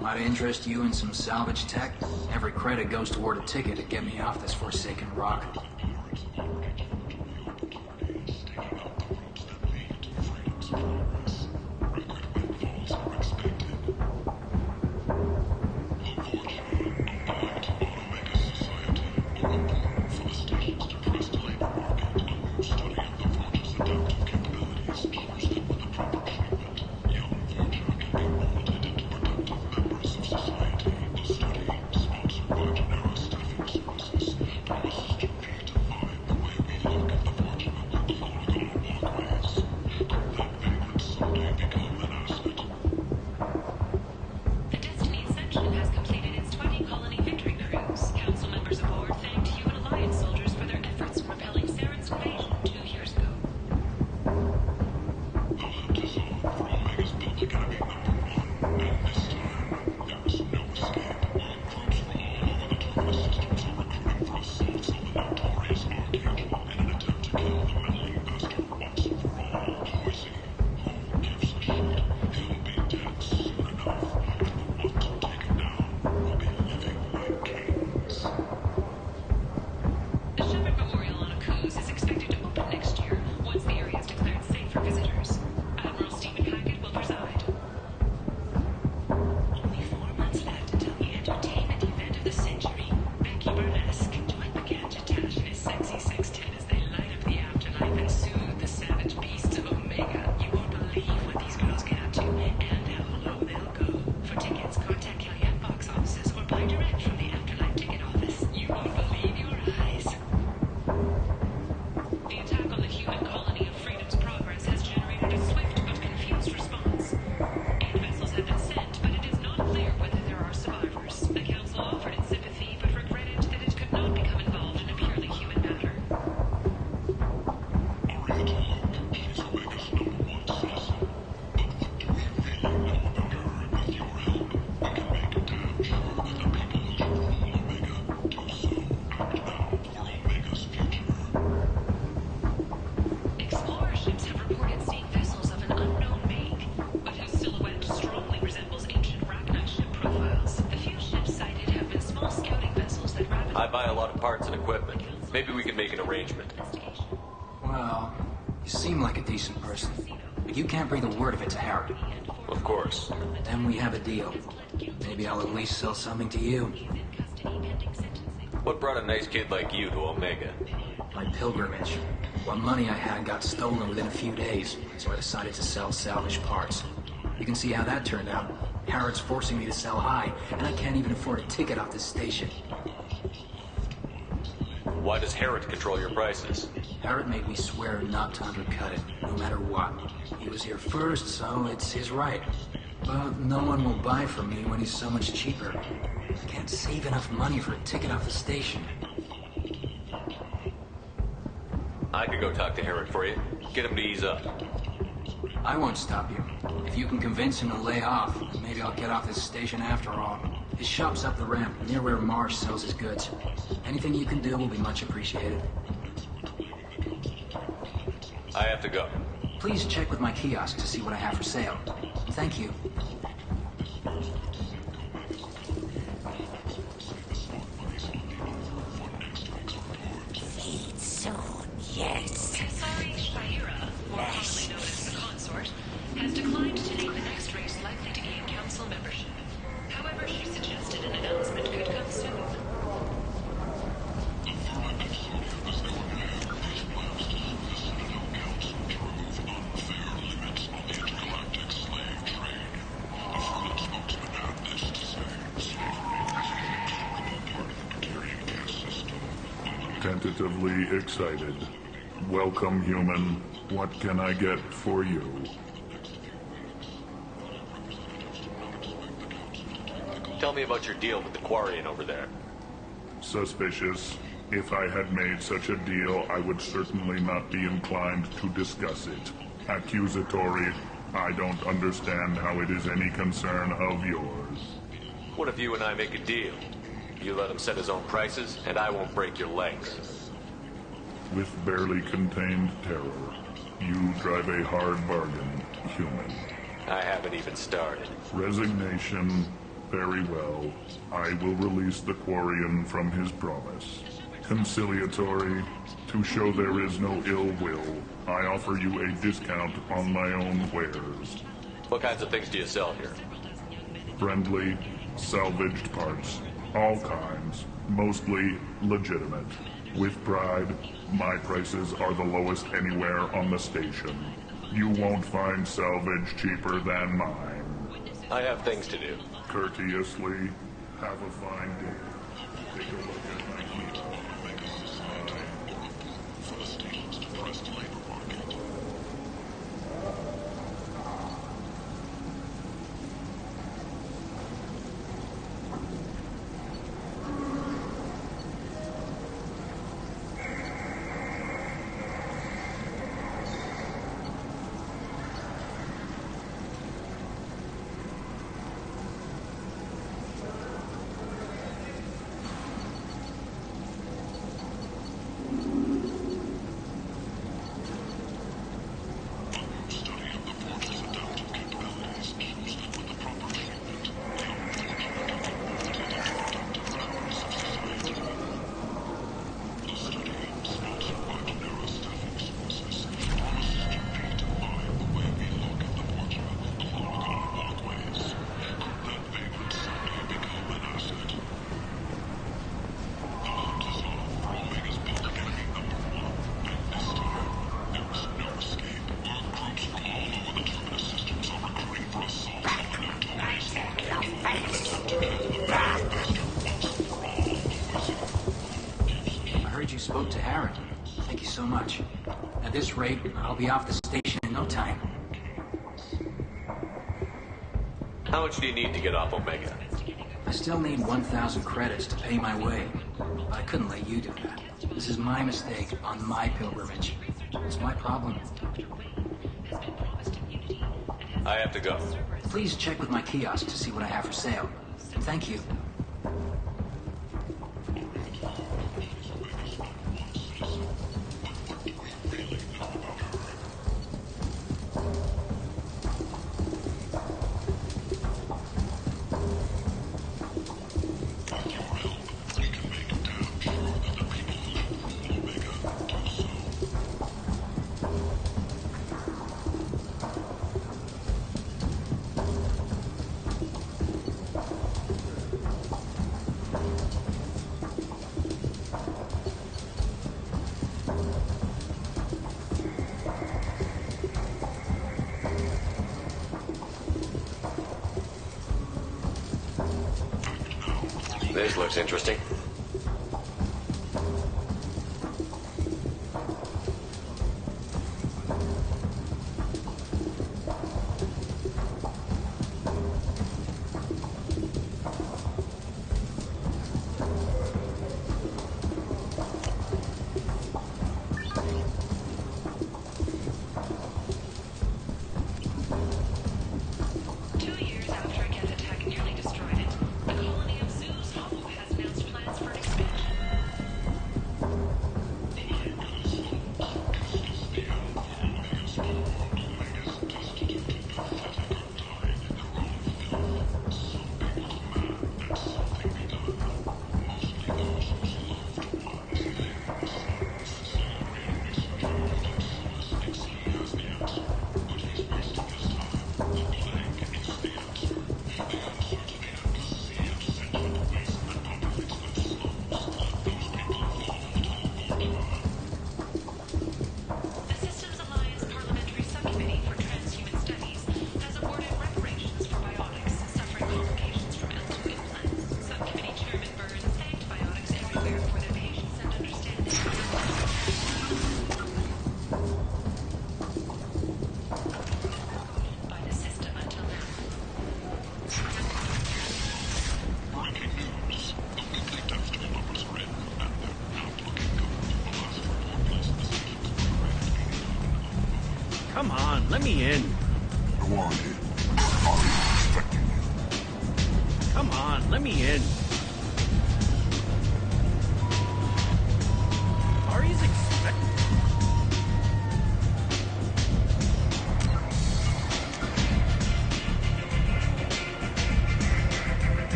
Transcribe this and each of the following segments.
Might interest you in some salvage tech? Every credit goes toward a ticket to get me off this forsaken rock. I buy a lot of parts and equipment. Maybe we can make an arrangement. Well, you seem like a decent person, but you can't breathe a word of it to Harrod. Of course. Then we have a deal. Maybe I'll at least sell something to you. What brought a nice kid like you to Omega? My pilgrimage. What money I had got stolen within a few days, so I decided to sell salvage parts. You can see how that turned out. Harrod's forcing me to sell high, and I can't even afford a ticket off this station. Why does Harrod control your prices? Harrod made me swear not to undercut it, no matter what. He was here first, so it's his right. But no one will buy from me when he's so much cheaper. I can't save enough money for a ticket off the station. I could go talk to Harrod for you. Get him to ease up. I won't stop you. If you can convince him to lay off, maybe I'll get off this station after all. His shop's up the ramp, near where Marsh sells his goods. Anything you can do will be much appreciated. I have to go. Please check with my kiosk to see what I have for sale. Thank you. Feed soon, yes. Sorry, Shaira, more commonly known as the Consort, has declined to name the next race likely to gain council membership. However, she suggested an announcement could come soon. Tentatively excited. Welcome, human. What can I get for you? Tell me about your deal with the Quarian over there. Suspicious. If I had made such a deal, I would certainly not be inclined to discuss it. Accusatory. I don't understand how it is any concern of yours. What if you and I make a deal? You let him set his own prices, and I won't break your legs. With barely contained terror, you drive a hard bargain, human. I haven't even started. Resignation. Very well. I will release the Quarian from his promise. Conciliatory. To show there is no ill will, I offer you a discount on my own wares. What kinds of things do you sell here? Friendly, salvaged parts. All kinds. Mostly legitimate. With pride, my prices are the lowest anywhere on the station. You won't find salvage cheaper than mine. I have things to do. Courteously, have a fine day. Take a look at my hero. Spoke to Harry. Thank you so much. At this rate, I'll be off the station in no time. How much do you need to get off Omega? I still need 1,000 credits to pay my way. But I couldn't let you do that. This is my mistake on my pilgrimage. It's my problem. I have to go. Please check with my kiosk to see what I have for sale. Thank you. This looks interesting. Come on, let me in. Go on in. I'm expecting you. Come on, let me in. Ari's expecting.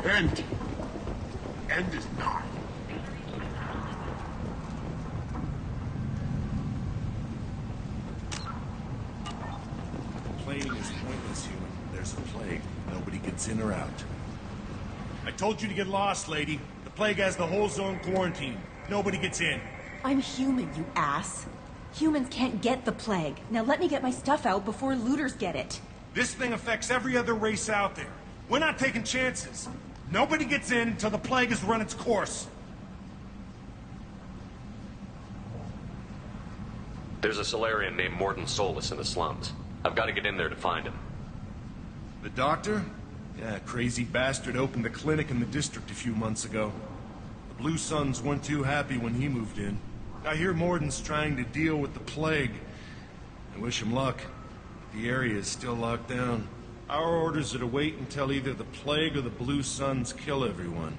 End. End is not. Complaining is pointless, human. There's a plague. Nobody gets in or out. I told you to get lost, lady. The plague has the whole zone quarantined. Nobody gets in. I'm human, you ass. Humans can't get the plague. Now let me get my stuff out before looters get it. This thing affects every other race out there. We're not taking chances. Nobody gets in until the plague has run its course. There's a Solarian named Morton Solus in the slums. I've got to get in there to find him. The doctor? Yeah, crazy bastard opened a clinic in the district a few months ago. The Blue Suns weren't too happy when he moved in. I hear Morton's trying to deal with the plague. I wish him luck. The area is still locked down. Our orders are to wait until either the plague or the Blue Suns kill everyone.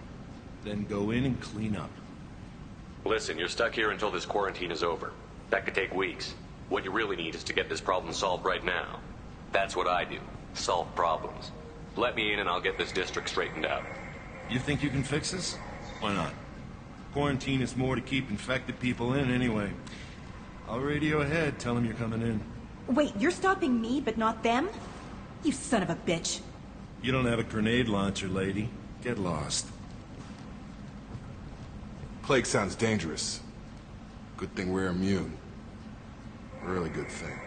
Then go in and clean up. Listen, you're stuck here until this quarantine is over. That could take weeks. What you really need is to get this problem solved right now. That's what I do. Solve problems. Let me in and I'll get this district straightened out. You think you can fix this? Why not? Quarantine is more to keep infected people in anyway. I'll radio ahead, tell them you're coming in. Wait, you're stopping me, but not them? You son of a bitch. You don't have a grenade launcher, lady. Get lost. Plague sounds dangerous. Good thing we're immune. Really good thing.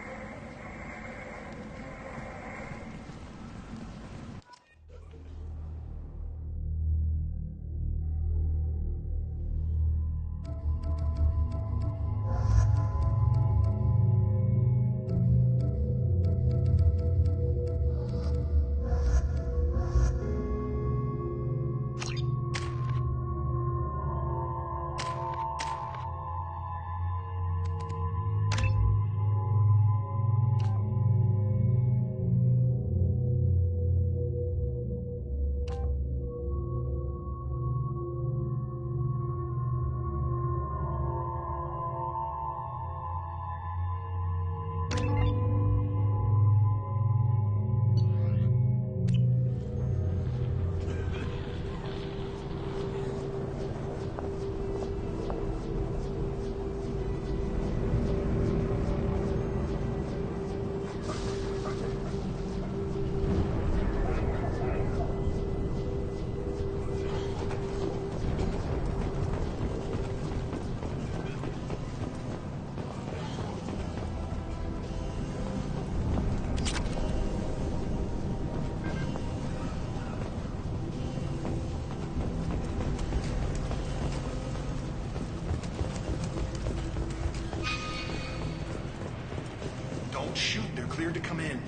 Don't shoot, they're cleared to come in.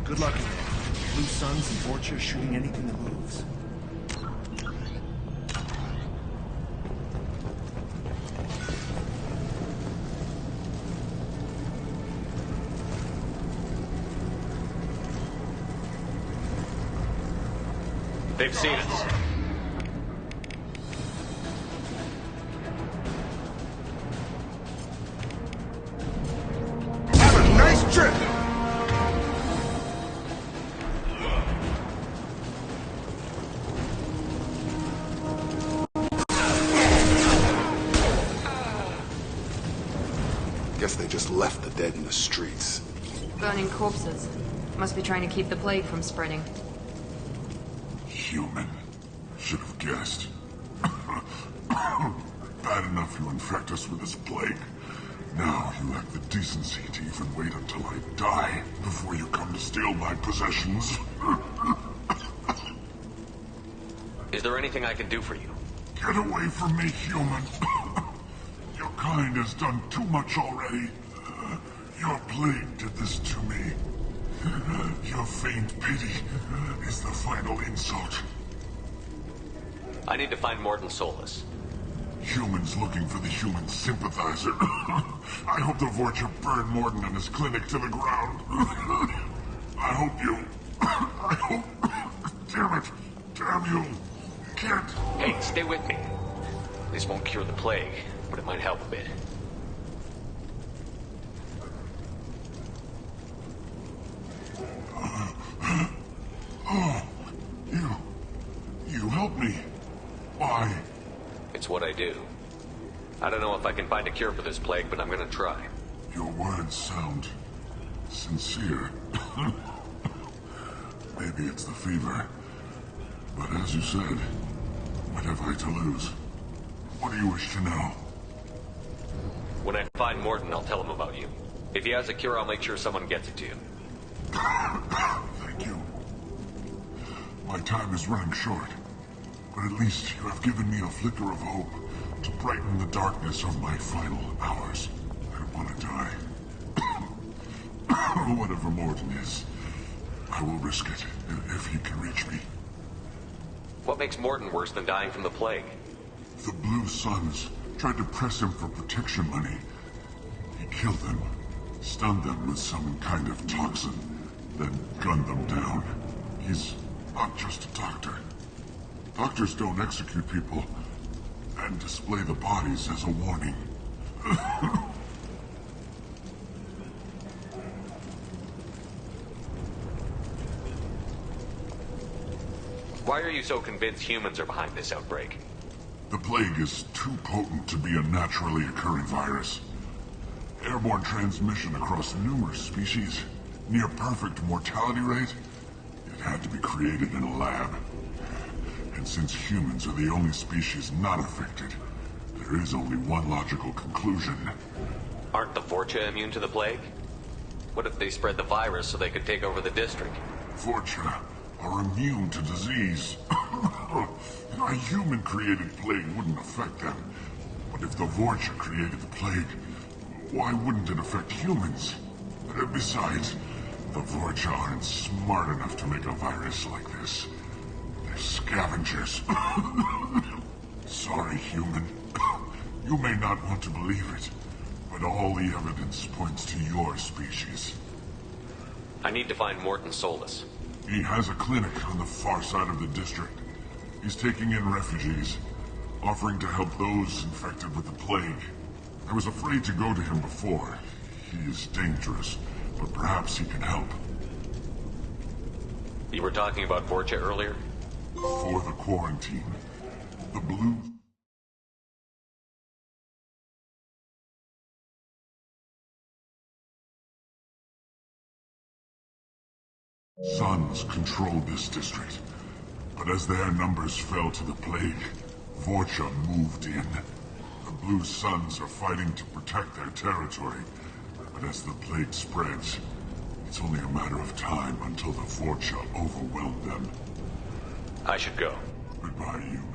Good luck in there. Blue Suns and Vorcha shooting anything that moves. They've seen us. Have a nice trip! Guess they just left the dead in the streets. Burning corpses. Must be trying to keep the plague from spreading. Human. Should have guessed. Bad enough you infect us with this plague. Now you lack the decency to even wait until I die before you come to steal my possessions. Is there anything I can do for you? Get away from me, human. You're kind has done too much already. Your plague did this to me. Your faint pity is the final insult. I need to find Morton Solus. Humans looking for the human sympathizer. I hope the Vorcha burned Morton and his clinic to the ground. I hope you... I hope... Damn it. Damn you. Can't... Hey, stay with me. This won't cure the plague, but it might help a bit. Oh, you helped me. Why? It's what I do. I don't know if I can find a cure for this plague, but I'm gonna try. Your words sound sincere. Maybe it's the fever. But as you said, what have I to lose? What do you wish to know? When I find Morton, I'll tell him about you. If he has a cure, I'll make sure someone gets it to you. Thank you. My time is running short, but at least you have given me a flicker of hope to brighten the darkness of my final hours. I don't want to die. Whatever Morton is, I will risk it if he can reach me. What makes Morton worse than dying from the plague? The Blue Suns tried to press him for protection money. He killed them, stunned them with some kind of toxin, then gunned them down. He's not just a doctor. Doctors don't execute people and display the bodies as a warning. Why are you so convinced humans are behind this outbreak? The plague is too potent to be a naturally occurring virus. Airborne transmission across numerous species, near perfect mortality rate. It had to be created in a lab. And since humans are the only species not affected, there is only one logical conclusion. Aren't the Vorcha immune to the plague? What if they spread the virus so they could take over the district? Vorcha are immune to disease. A human-created plague wouldn't affect them. But if the Vorcha created the plague, why wouldn't it affect humans? Besides, the Vorcha aren't smart enough to make a virus like this. They're scavengers. Sorry, human. You may not want to believe it, but all the evidence points to your species. I need to find Morton Solus. He has a clinic on the far side of the district. He's taking in refugees, offering to help those infected with the plague. I was afraid to go to him before. He is dangerous, but perhaps he can help. You were talking about Vorcha earlier? For the quarantine, the Blue Suns controlled this district, but as their numbers fell to the plague, Vorcha moved in. The Blue Suns are fighting to protect their territory, but as the plague spreads, it's only a matter of time until the Vorcha overwhelm them. I should go. Goodbye, human.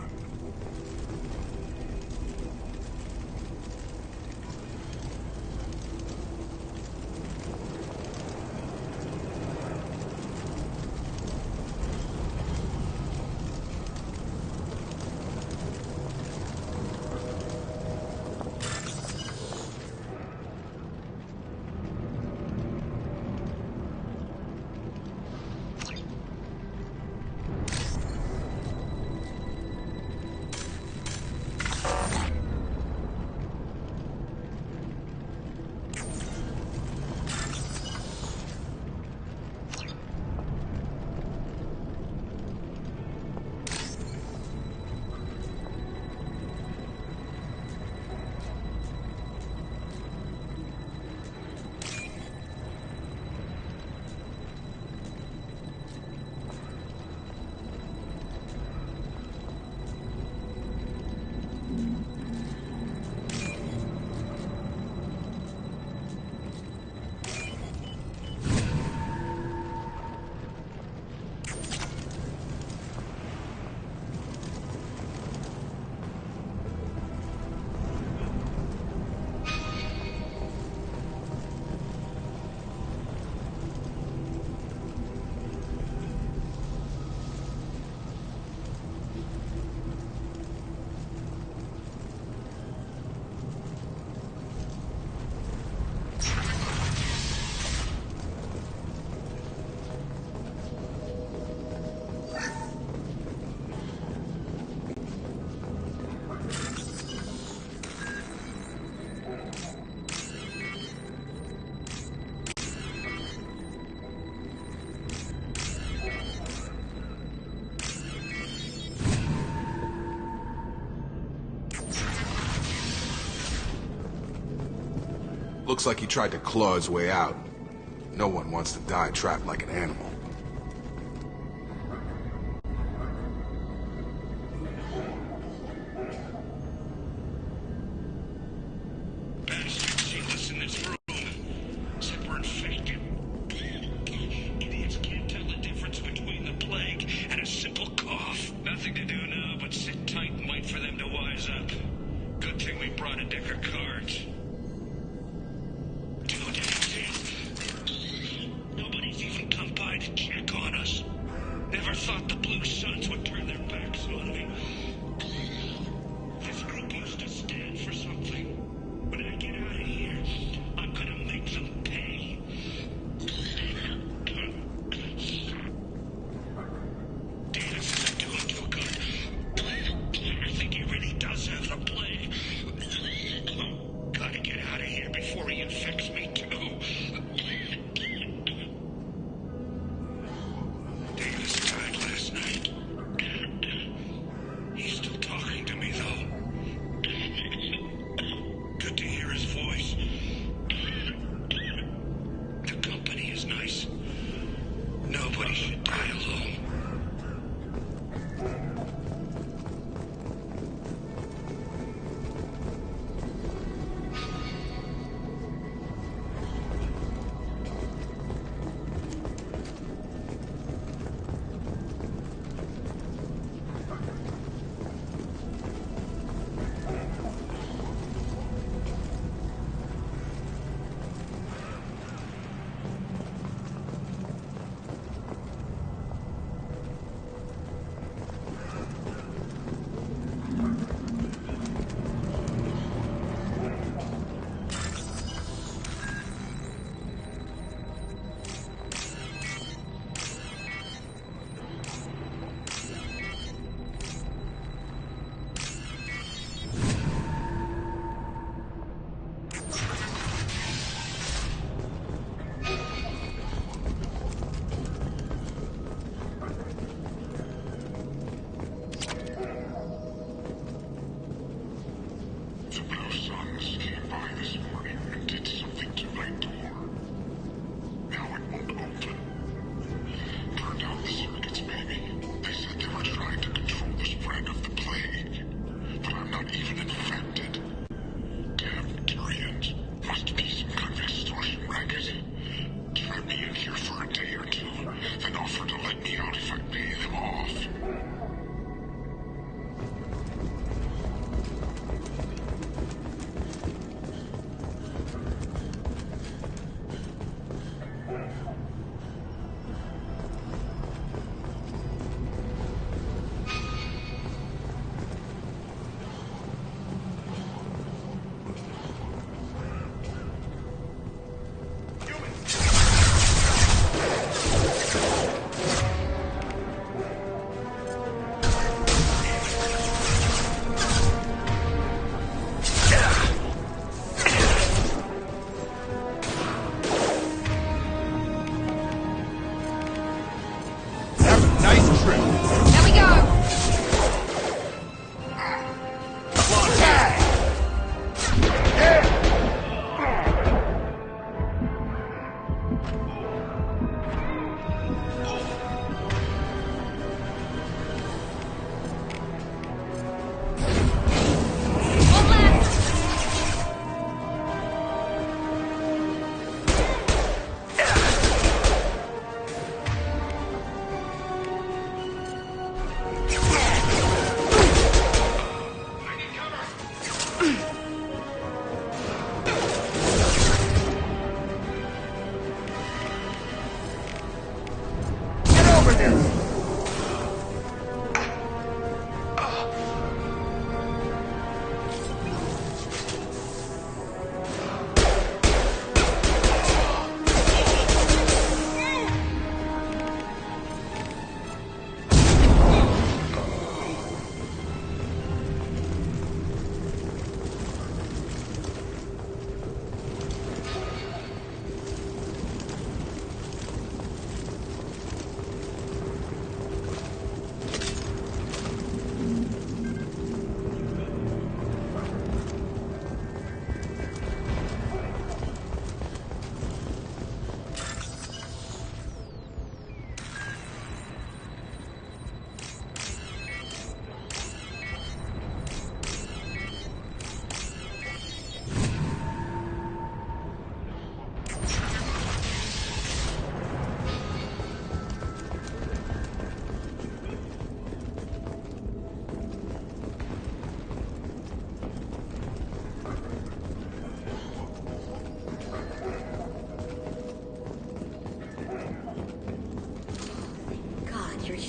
Looks like he tried to claw his way out. No one wants to die trapped like an animal. Bastards see us in this room. Said we're fake. Idiots can't tell the difference between the plague and a simple cough. Nothing to do now but sit tight and wait for them to wise up. Good thing we brought a deck of cards. Nobody's even come by to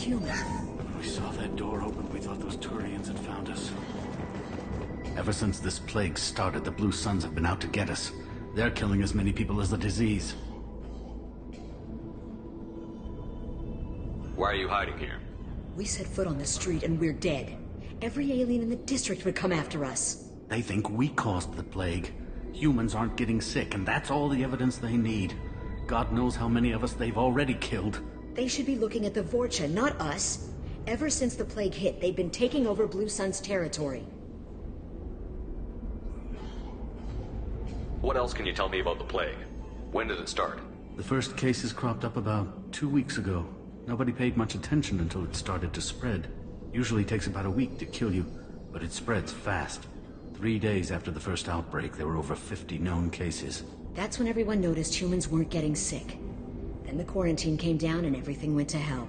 human. When we saw that door open, we thought those Turians had found us. Ever since this plague started, the Blue Suns have been out to get us. They're killing as many people as the disease. Why are you hiding here? We set foot on the street and we're dead. Every alien in the district would come after us. They think we caused the plague. Humans aren't getting sick, and that's all the evidence they need. God knows how many of us they've already killed. They should be looking at the Vorcha, not us. Ever since the plague hit, they've been taking over Blue Sun's territory. What else can you tell me about the plague? When did it start? The first cases cropped up about 2 weeks ago. Nobody paid much attention until it started to spread. Usually takes about a week to kill you, but it spreads fast. 3 days after the first outbreak, there were over 50 known cases. That's when everyone noticed humans weren't getting sick. Then the quarantine came down and everything went to hell.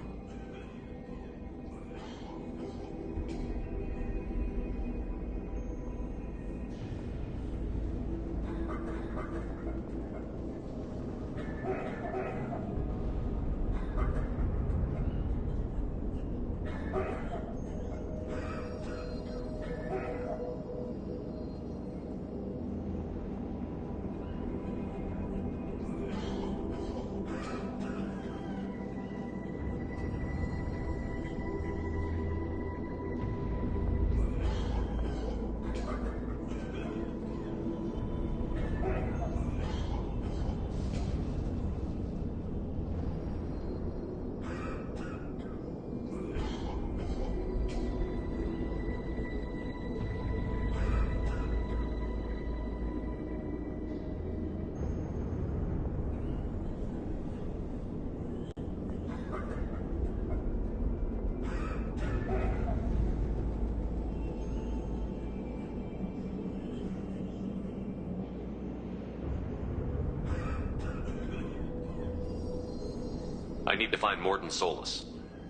I need to find Mordin Solus.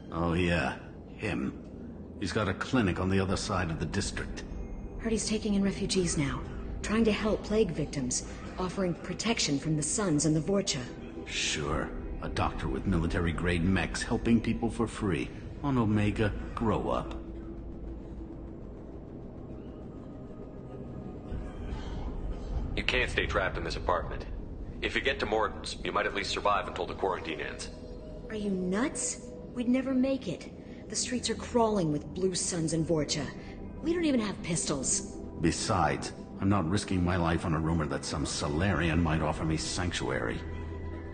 Oh yeah, him. He's got a clinic on the other side of the district. Heard he's taking in refugees now, trying to help plague victims, offering protection from the Suns and the Vorcha. Sure. A doctor with military-grade mechs helping people for free. On Omega, grow up. You can't stay trapped in this apartment. If you get to Mordin's, you might at least survive until the quarantine ends. Are you nuts? We'd never make it. The streets are crawling with Blue Suns and Vorcha. We don't even have pistols. Besides, I'm not risking my life on a rumor that some Solarian might offer me sanctuary.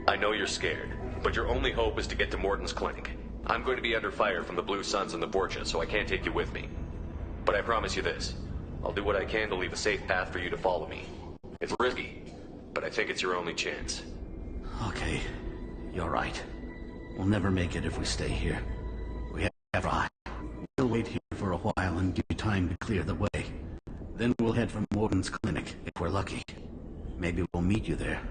I know you're scared, but your only hope is to get to Mordin's clinic. I'm going to be under fire from the Blue Suns and the Vorcha, so I can't take you with me. But I promise you this. I'll do what I can to leave a safe path for you to follow me. It's risky, but I think it's your only chance. Okay, you're right. We'll never make it if we stay here. We have to try. We'll wait here for a while and give you time to clear the way. Then we'll head for Mordin's clinic, if we're lucky. Maybe we'll meet you there.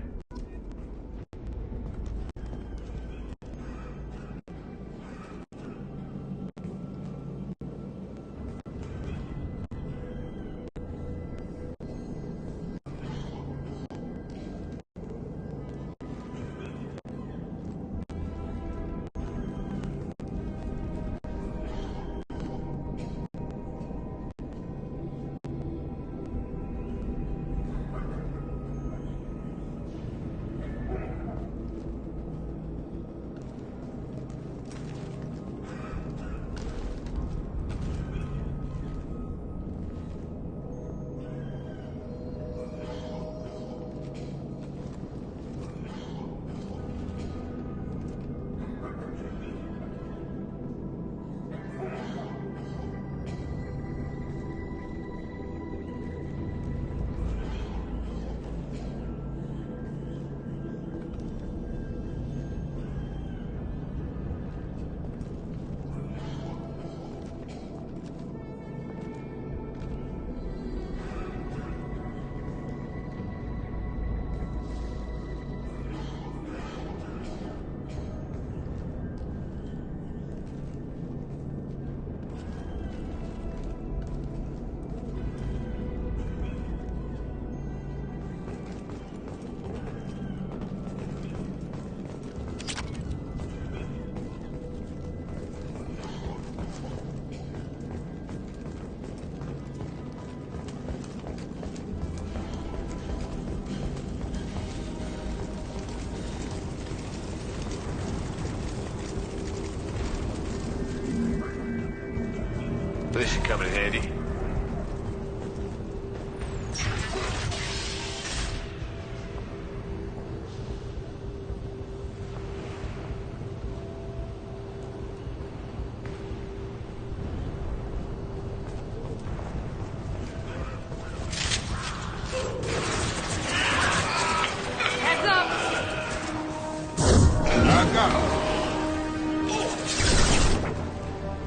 come in handy.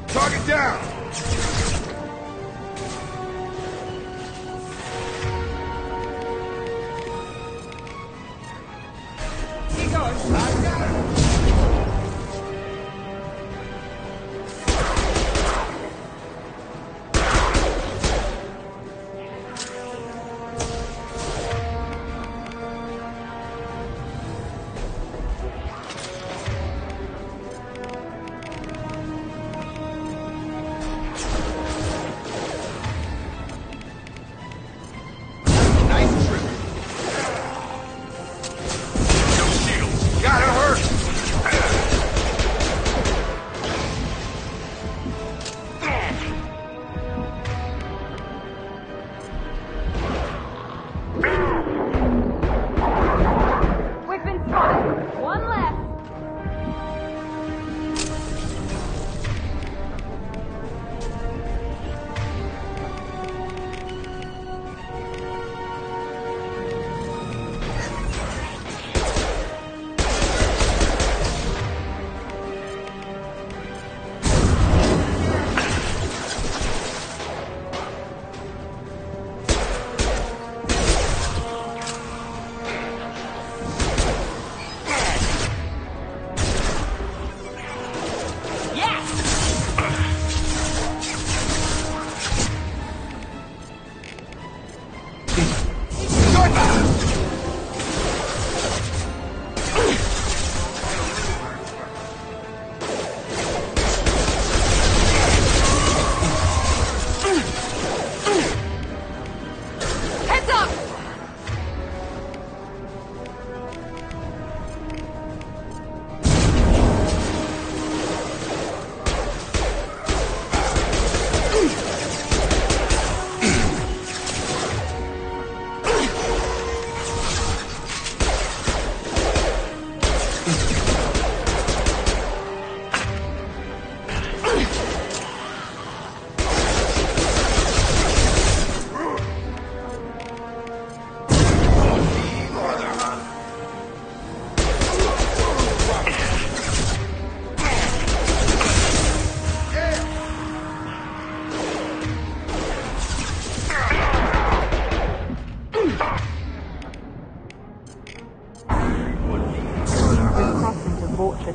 Target down! He goes. I got him!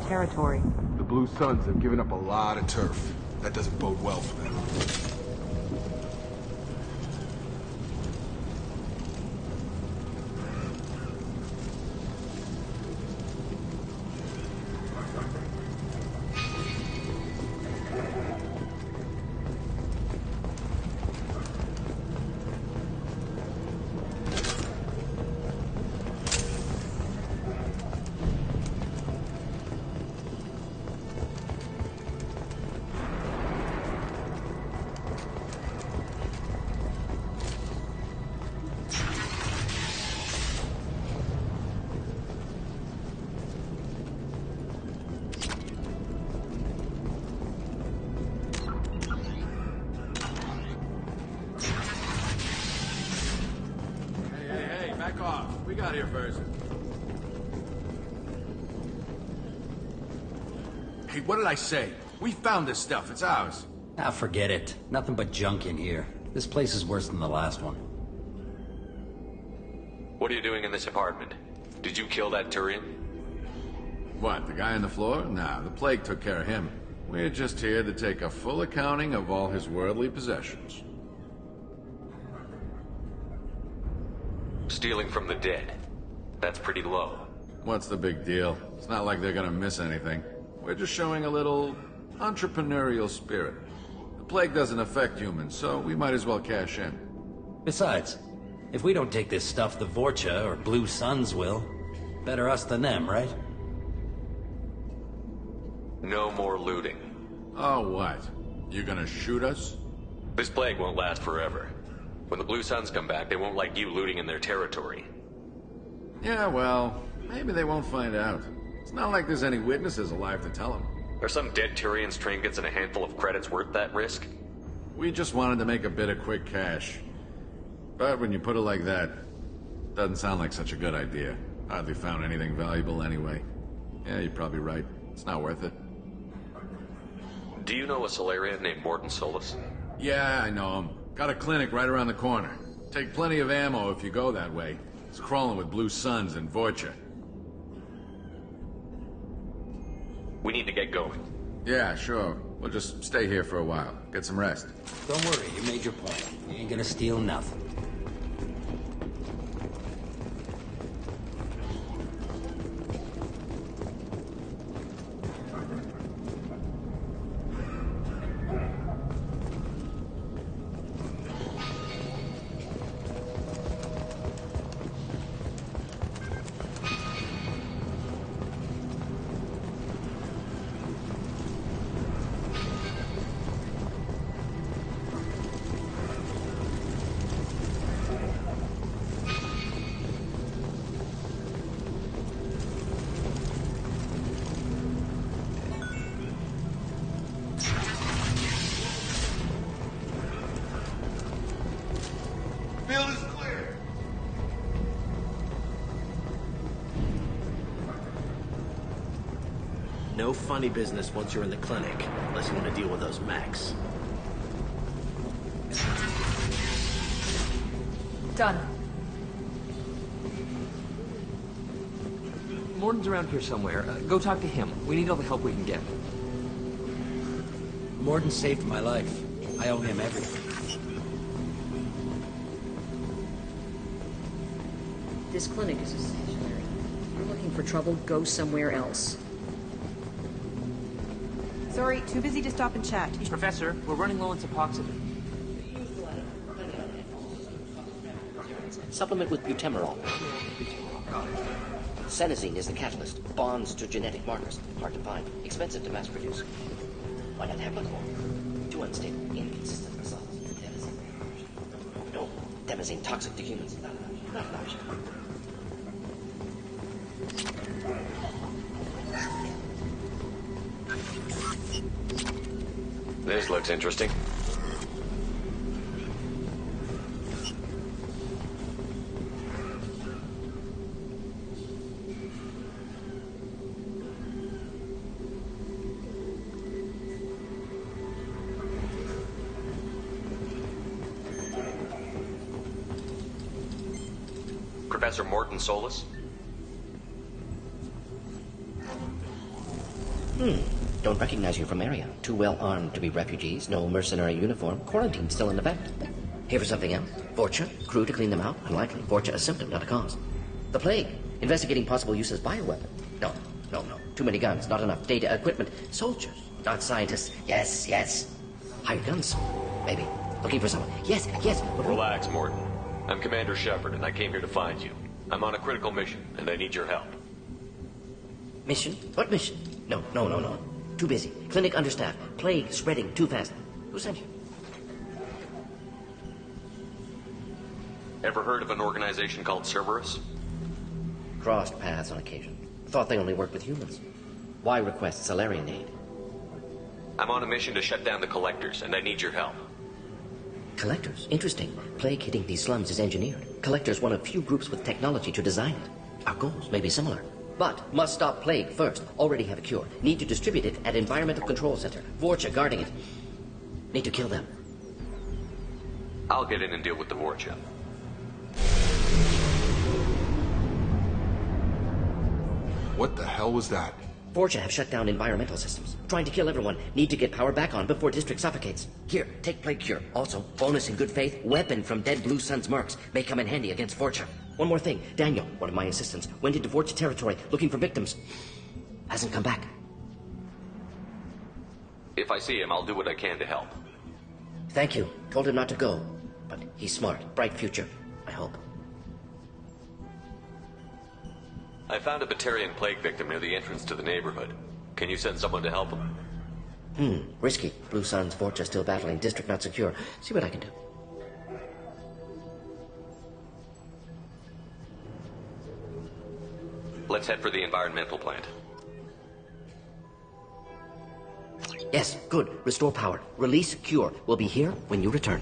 Territory. The Blue Suns have given up a lot of turf. That doesn't bode well for them. Back off. We got here first. Hey, what did I say? We found this stuff. It's ours. Ah, forget it. Nothing but junk in here. This place is worse than the last one. What are you doing in this apartment? Did you kill that Turian? What, the guy on the floor? Nah, the plague took care of him. We're just here to take a full accounting of all his worldly possessions. Stealing from the dead. That's pretty low. What's the big deal? It's not like they're gonna miss anything. We're just showing a little entrepreneurial spirit. The plague doesn't affect humans, so we might as well cash in. Besides, if we don't take this stuff, the Vorcha or Blue Suns will. Better us than them, right? No more looting. Oh, what? You gonna shoot us? This plague won't last forever. When the Blue Suns come back, they won't like you looting in their territory. Yeah, well, maybe they won't find out. It's not like there's any witnesses alive to tell them. Are some dead Turians trinkets and a handful of credits worth that risk? We just wanted to make a bit of quick cash. But when you put it like that, doesn't sound like such a good idea. Hardly found anything valuable anyway. Yeah, you're probably right. It's not worth it. Do you know a Solarian named Mordin Solus? Yeah, I know him. Got a clinic right around the corner. Take plenty of ammo if you go that way. It's crawling with Blue Suns and Vorcha. We need to get going. Yeah, sure. We'll just stay here for a while. Get some rest. Don't worry, you made your point. You ain't gonna steal nothing. Field is clear. No funny business once you're in the clinic, unless you want to deal with those mechs. Done. Morden's around here somewhere. Go talk to him. We need all the help we can get. Morden saved my life. I owe him everything. This clinic is a sanctuary. If you're looking for trouble, go somewhere else. Sorry, too busy to stop and chat. Professor, we're running low on Suboxone. Supplement with butemerol. Senesine is the catalyst. Bonds to genetic markers. Hard to find. Expensive to mass produce. Why not Heplicor? Too unstable. Inconsistent results. Demazine. No. Demazine toxic to humans. Not an option. This looks interesting. Professor Mordin Solus? Don't recognize you from area. Too well armed to be refugees, no mercenary uniform, quarantine still in effect. Here for something else? Vorcha? Crew to clean them out? Unlikely. Vorcha a symptom, not a cause. The plague? Investigating possible use as bioweapon? No. Too many guns, not enough data, equipment. Soldiers, not scientists. Yes. Hired guns? Maybe. Looking for someone. Yes. Relax, Mordin. I'm Commander Shepard, and I came here to find you. I'm on a critical mission, and I need your help. Mission? What mission? No. Too busy. Clinic understaffed. Plague spreading too fast. Who sent you? Ever heard of an organization called Cerberus? Crossed paths on occasion. Thought they only worked with humans. Why request Solarian aid? I'm on a mission to shut down the Collectors, and I need your help. Collectors? Interesting. Plague hitting these slums is engineered. Collectors one of few groups with technology to design it. Our goals may be similar. But must stop plague first. Already have a cure. Need to distribute it at Environmental Control Center. Vorcha guarding it. Need to kill them. I'll get in and deal with the Vorcha. What the hell was that? Vorcha have shut down environmental systems. Trying to kill everyone. Need to get power back on before district suffocates. Here, take plague cure. Also, bonus in good faith, weapon from dead Blue Sun's mercs. May come in handy against Vorcha. One more thing. Daniel, one of my assistants, went into Vorcha territory looking for victims. Hasn't come back. If I see him, I'll do what I can to help. Thank you. Told him not to go. But he's smart. Bright future. I hope. I found a Batarian plague victim near the entrance to the neighborhood. Can you send someone to help him? Risky. Blue Suns, Vorcha still battling. District not secure. See what I can do. Let's head for the environmental plant. Yes, good. Restore power. Release Cure. We'll be here when you return.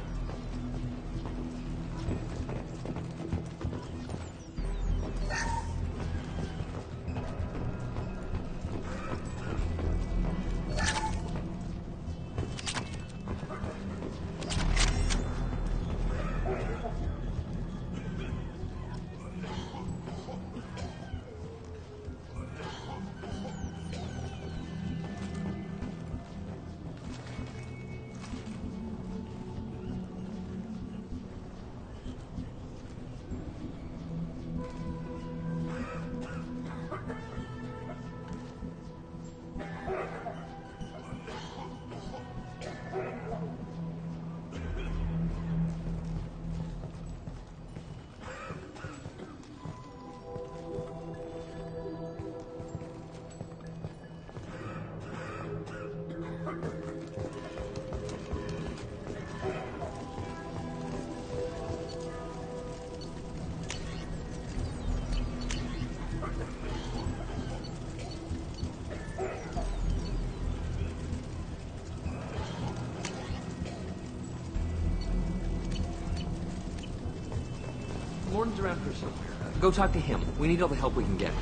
Morton's around here somewhere. Go talk to him. We need all the help we can get.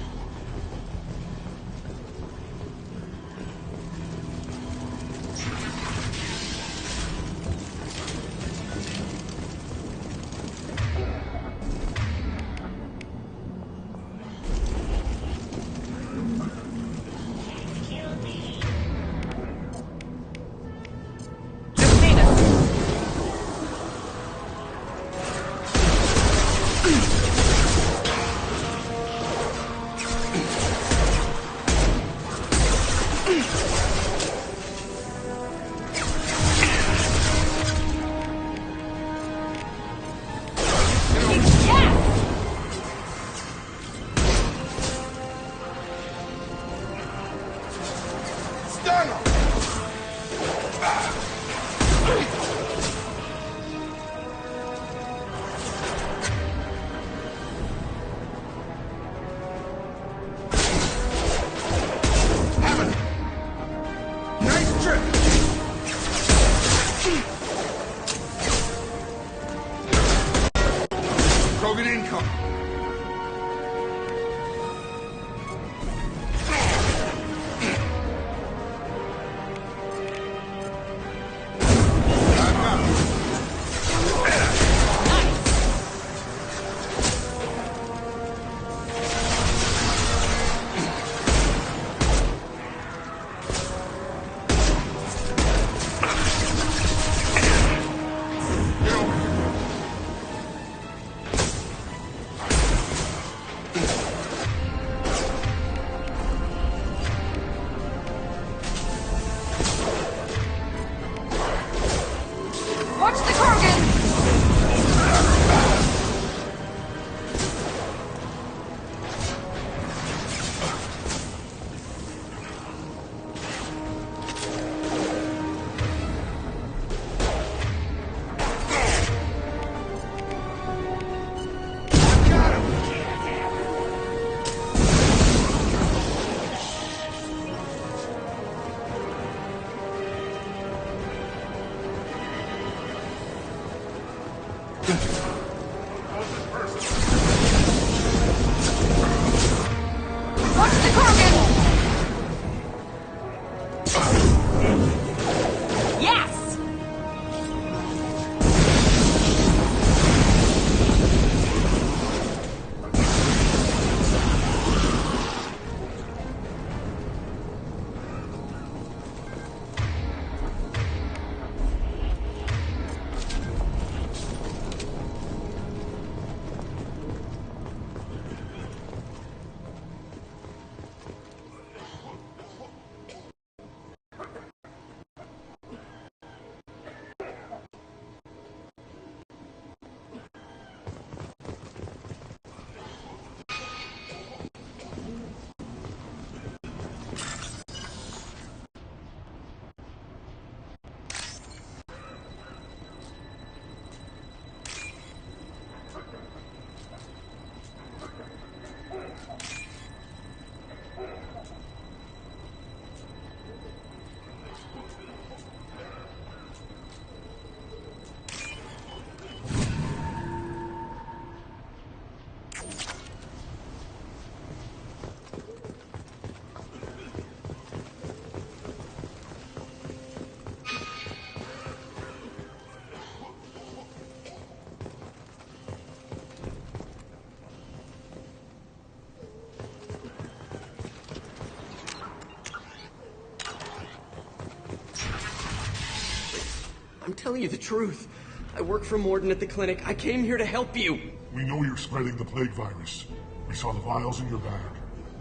I'm telling you the truth. I work for Morden at the clinic. I came here to help you. We know you're spreading the plague virus. We saw the vials in your bag.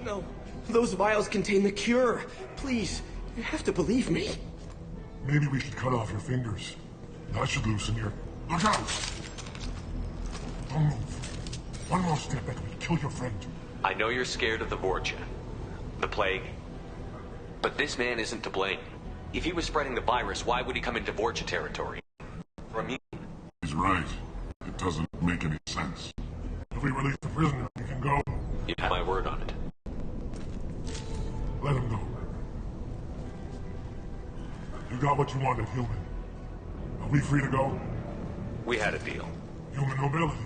No, those vials contain the cure. Please, you have to believe me. Maybe we should cut off your fingers. That should loosen your... Look out! Don't move. One more step and we'll kill your friend. I know you're scared of the Vorcha. The plague. But this man isn't to blame. If he was spreading the virus, why would he come into Vorcha territory? From you. He's right. It doesn't make any sense. If we release the prisoner, we can go. You have my word on it. Let him go. You got what you wanted, human. Are we free to go? We had a deal. Human nobility.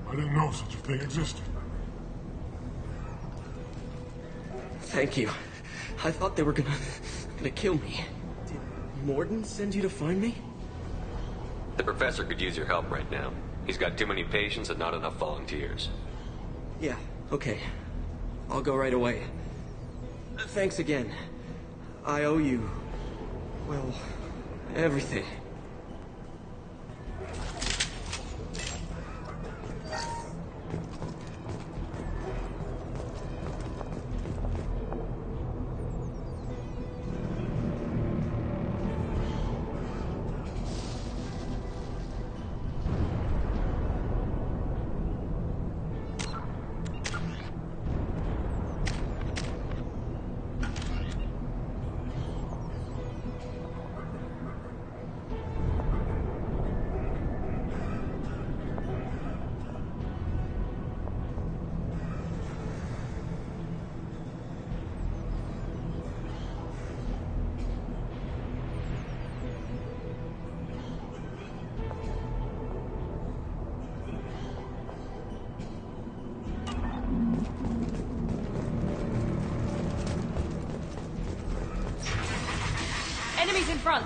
I didn't know such a thing existed. Thank you. I thought they were gonna kill me. Did Morden send you to find me? The professor could use your help right now. He's got too many patients and not enough volunteers. Yeah, okay. I'll go right away. Thanks again. I owe you... well, everything. Enemies in front!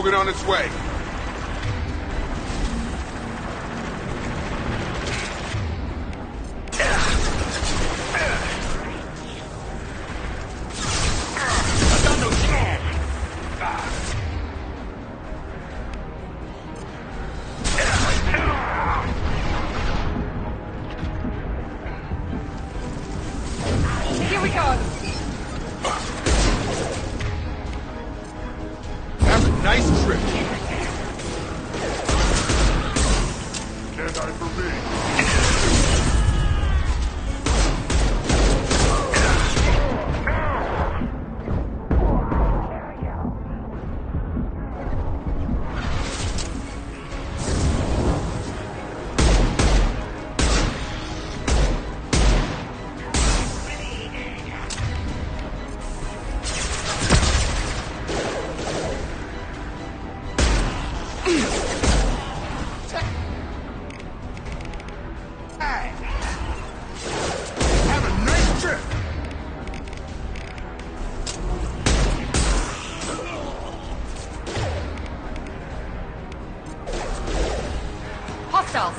Krogan on its way. Here we go. Have a nice trip. Can't die for me. Have a nice trip. Hostiles.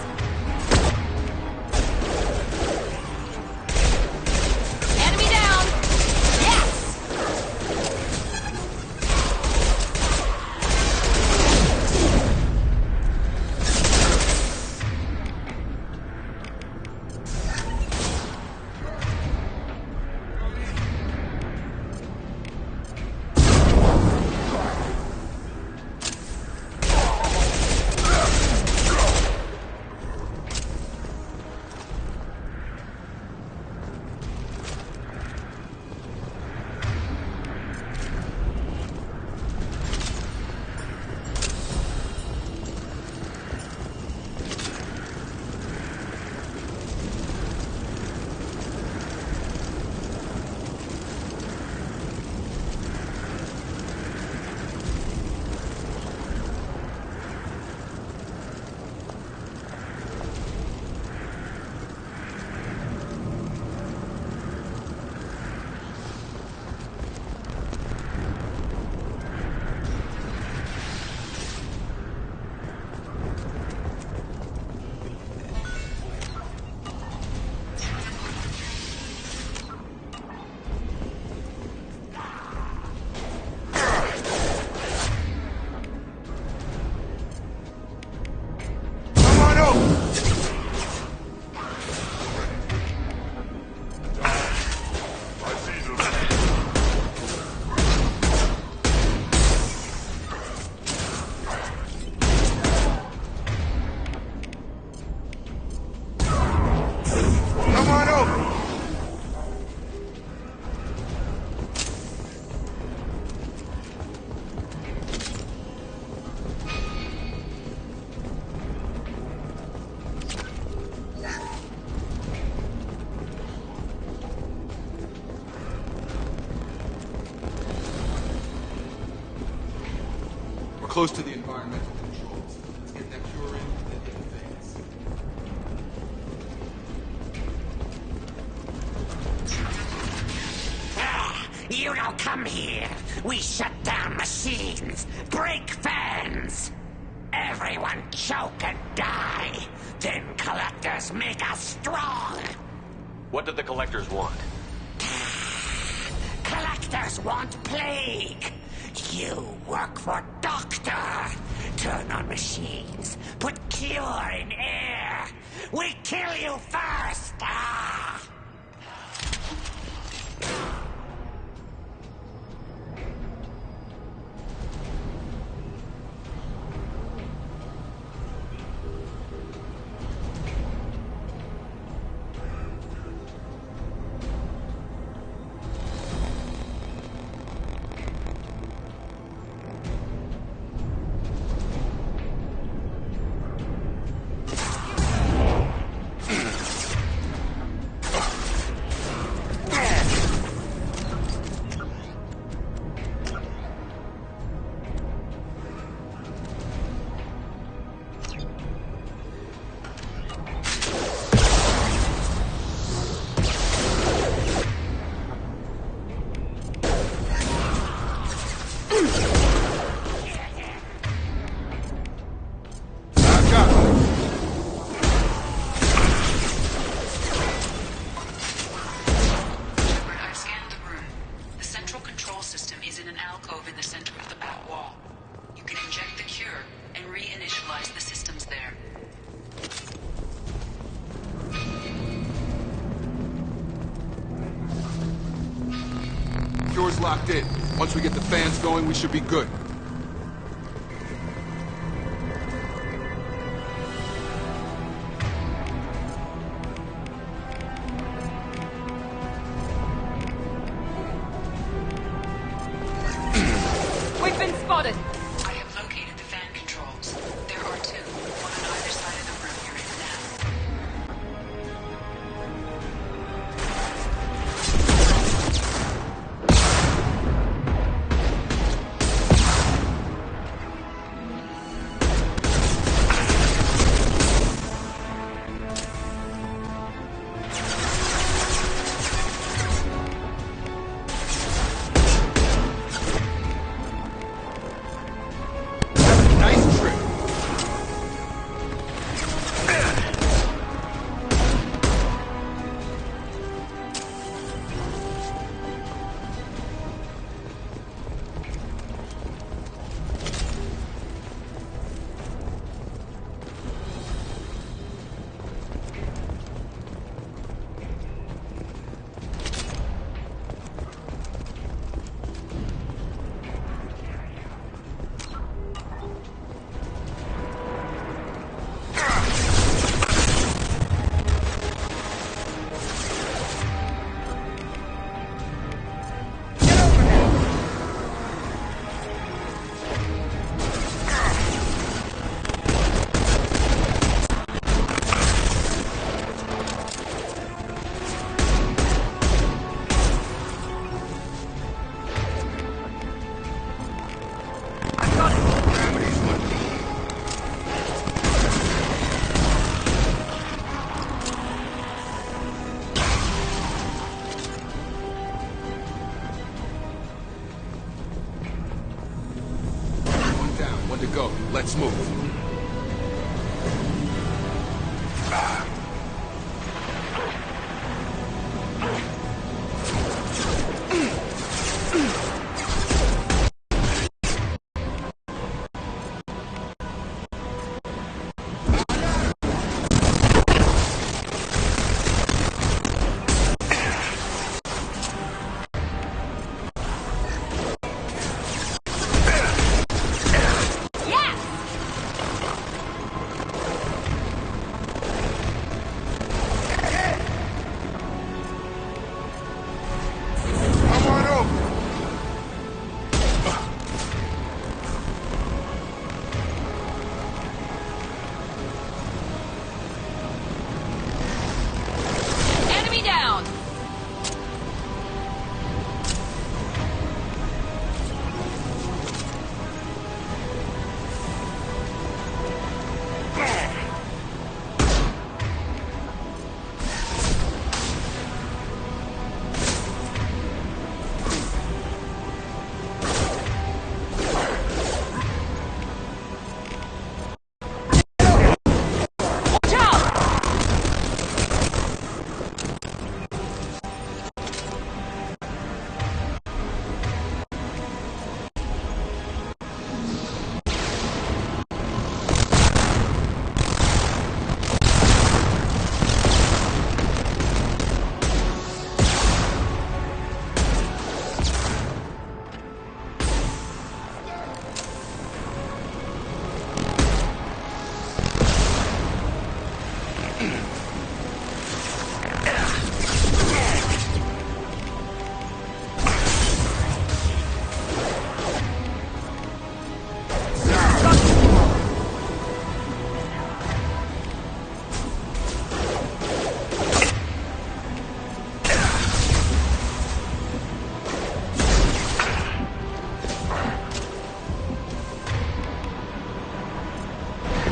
Enemy down. Yes. Come on over. I see them. Come on over. We're close to the environmental controls. Let's get that cure in and then advance. You don't come here. We shut down machines, break fans. Everyone choke and die. Then collectors make us strong. What did the collectors want? Collectors want plague. You work for Doctor. Turn on machines. Put cure in air. We kill you first. Ah! doors locked in. Once we get the fans going, we should be good. We've been spotted! I have located the fan controls. There are two, one on either side of the room you're in now. Nice trick. One down, one to go. Let's move. Come on over. Enemy down! Watch out!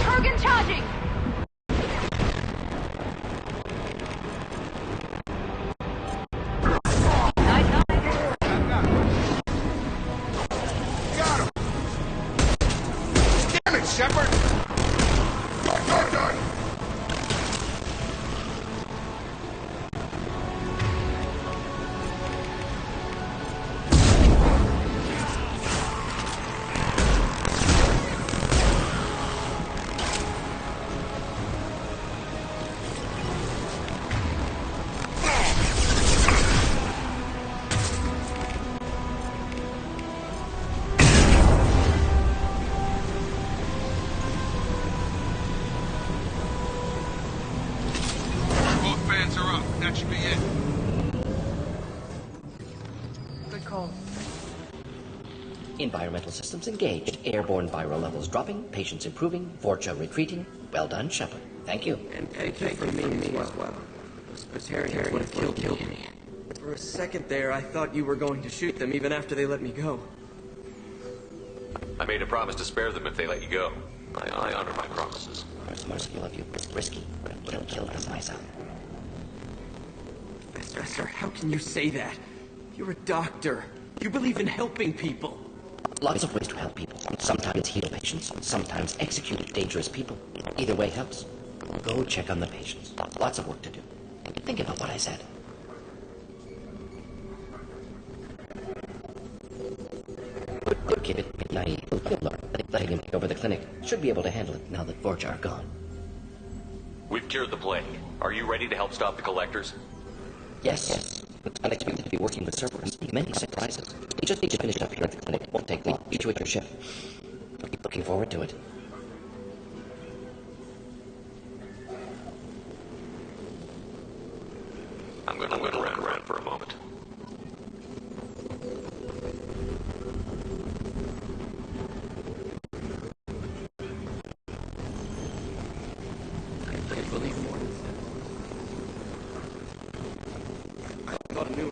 Kurgan charging! Damn it, Shepard! You're done! call? Environmental systems engaged. Airborne viral levels dropping. Patients improving. Vorcha retreating. Well done, Shepard. Thank you. And thank you for me as well. The Terrans would have killed me. For a second there, I thought you were going to shoot them even after they let me go. I made a promise to spare them if they let you go. I honor my promises. Mercy of you. Risky. Don't kill them myself. Professor, how can you say that? You're a doctor. You believe in helping people. Lots of ways to help people. Sometimes heal patients, sometimes execute dangerous people. Either way helps. Go check on the patients. Lots of work to do. Think about what I said. Good kid, naive. He'll learn. Letting him take over the clinic. Should be able to handle it now that Vorcha are gone. We've cured the plague. Are you ready to help stop the collectors? Yes. Unexpected to be working with Cerberus. Many surprises. We just need to finish up here at the clinic. Won't take long. Meet you at your ship. Looking forward to it. I'm gonna run around for a moment. I believe Morden said. I thought I knew.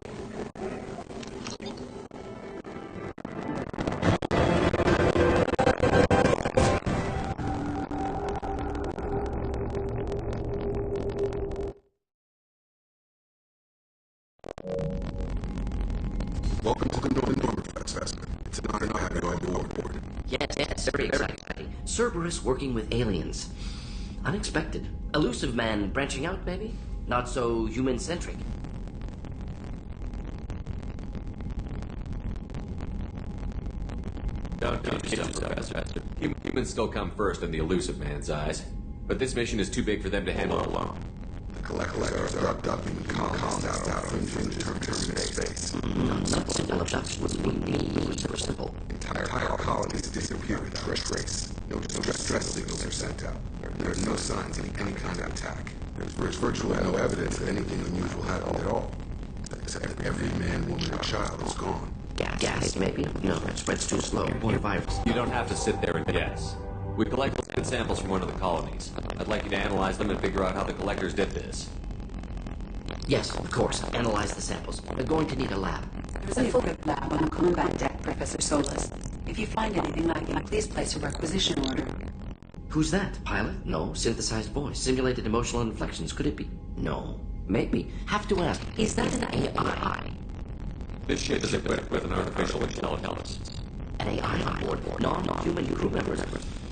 Welcome to the Northern Normanfest Festival. It's an honor to have you on board. Yes, very exciting. Cerberus working with aliens. Unexpected. Elusive man branching out, maybe? Not so human-centric. Don't yourself, Professor. Humans still come first in the elusive man's eyes. But this mission is too big for them to handle alone. The collectors are abducting colonists out of indeterminate space. Not simple abductions. We were simple. Entire colonies disappear without a trace. No distress signals are sent out. There are no signs of any kind of attack. There's virtually no evidence that anything unusual happened at all. Except that every man, woman, and child is gone. Gas, maybe? No, it spreads too slow. Or virus. You don't have to sit there and guess. We collected samples from one of the colonies. I'd like you to analyze them and figure out how the collectors did this. Yes, of course. Analyze the samples. We're going to need a lab. There's a Fulbright lab on the combat deck, Professor Solis. If you find anything like it, please place a requisition order. Who's that? Pilot? No. Synthesized voice. Simulated emotional inflections. Could it be? No. Maybe. Have to ask. Is that an AI? This ship is equipped with an artificial intelligence. An AI on board. Non-human crew members.